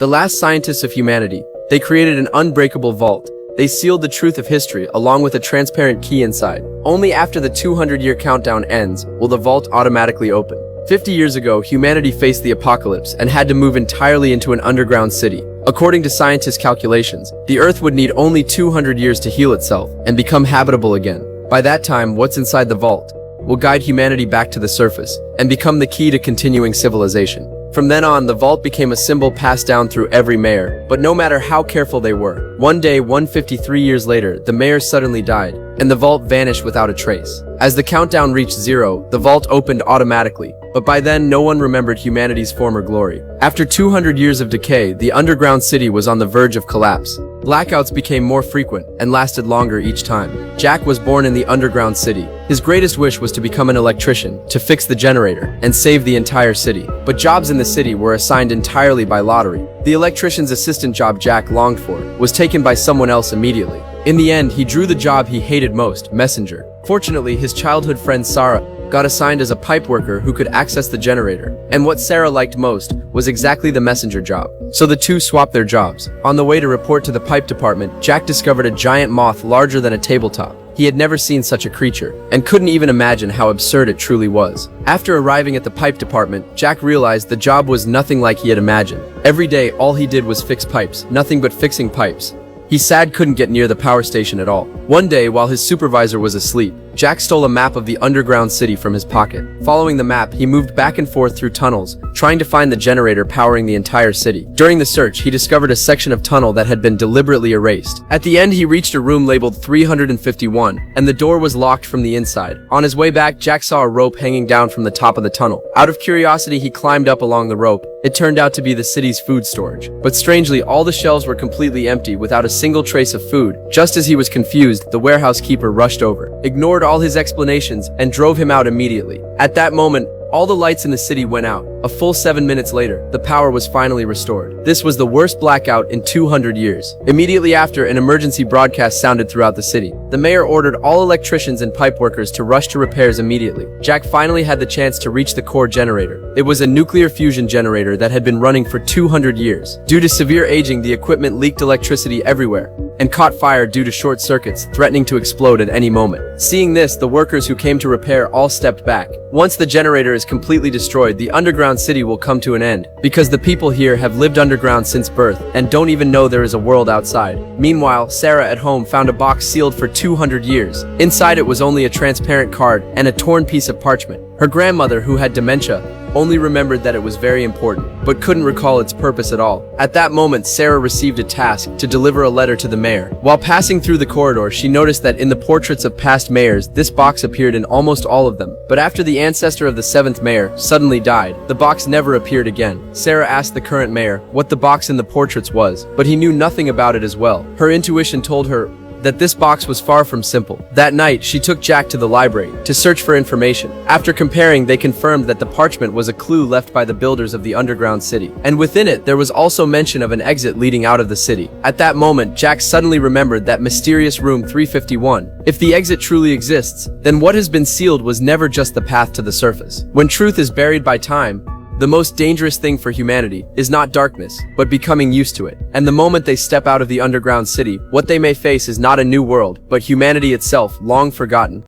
The last scientists of humanity, they created an unbreakable vault. They sealed the truth of history along with a transparent key inside. Only after the 200-year countdown ends will the vault automatically open. 50 years ago, humanity faced the apocalypse and had to move entirely into an underground city. According to scientists' calculations, the Earth would need only 200 years to heal itself and become habitable again. By that time, what's inside the vault will guide humanity back to the surface and become the key to continuing civilization. From then on, the vault became a symbol passed down through every mayor, but no matter how careful they were, one day, 153 years later, the mayor suddenly died, and the vault vanished without a trace. As the countdown reached 0, the vault opened automatically, but by then no one remembered humanity's former glory. After 200 years of decay, the underground city was on the verge of collapse. Blackouts became more frequent and lasted longer each time. Jack was born in the underground city. His greatest wish was to become an electrician, to fix the generator, and save the entire city. But jobs in the city were assigned entirely by lottery. The electrician's assistant job Jack longed for was taken by someone else immediately. In the end, he drew the job he hated most, messenger. Fortunately, his childhood friend Sarah got assigned as a pipe worker who could access the generator, and what Sarah liked most was exactly the messenger job. So the two swapped their jobs. On the way to report to the pipe department, Jack discovered a giant moth larger than a tabletop. He had never seen such a creature, and couldn't even imagine how absurd it truly was. After arriving at the pipe department, Jack realized the job was nothing like he had imagined. Every day, all he did was fix pipes, nothing but fixing pipes. He sad couldn't get near the power station at all. One day, while his supervisor was asleep, Jack stole a map of the underground city from his pocket. Following the map, he moved back and forth through tunnels, trying to find the generator powering the entire city. During the search, he discovered a section of tunnel that had been deliberately erased. At the end, he reached a room labeled 351, and the door was locked from the inside. On his way back, Jack saw a rope hanging down from the top of the tunnel. Out of curiosity, he climbed up along the rope. It turned out to be the city's food storage. But strangely, all the shelves were completely empty without a single trace of food. Just as he was confused, the warehouse keeper rushed over, ignored all his explanations, and drove him out immediately. At that moment, all the lights in the city went out. A full 7 minutes later, the power was finally restored. This was the worst blackout in 200 years. Immediately after, an emergency broadcast sounded throughout the city. The mayor ordered all electricians and pipe workers to rush to repairs immediately. Jack finally had the chance to reach the core generator. It was a nuclear fusion generator that had been running for 200 years. Due to severe aging, the equipment leaked electricity everywhere and caught fire due to short circuits, threatening to explode at any moment. Seeing this, the workers who came to repair all stepped back. Once the generator is completely destroyed, the underground city will come to an end, because the people here have lived underground since birth and don't even know there is a world outside. Meanwhile, Sarah at home found a box sealed for 200 years. Inside it was only a transparent card and a torn piece of parchment. Her grandmother, who had dementia, only remembered that it was very important, but couldn't recall its purpose at all. At that moment, Sarah received a task to deliver a letter to the mayor. While passing through the corridor, she noticed that in the portraits of past mayors, this box appeared in almost all of them. But after the ancestor of the 7th mayor suddenly died, the box never appeared again. Sarah asked the current mayor what the box in the portraits was, but he knew nothing about it as well. Her intuition told her that this box was far from simple. That night, she took Jack to the library to search for information. After comparing, they confirmed that the parchment was a clue left by the builders of the underground city. And within it, there was also mention of an exit leading out of the city. At that moment, Jack suddenly remembered that mysterious room 351. If the exit truly exists, then what has been sealed was never just the path to the surface. When truth is buried by time, the most dangerous thing for humanity is not darkness, but becoming used to it. And the moment they step out of the underground city, what they may face is not a new world, but humanity itself, long forgotten.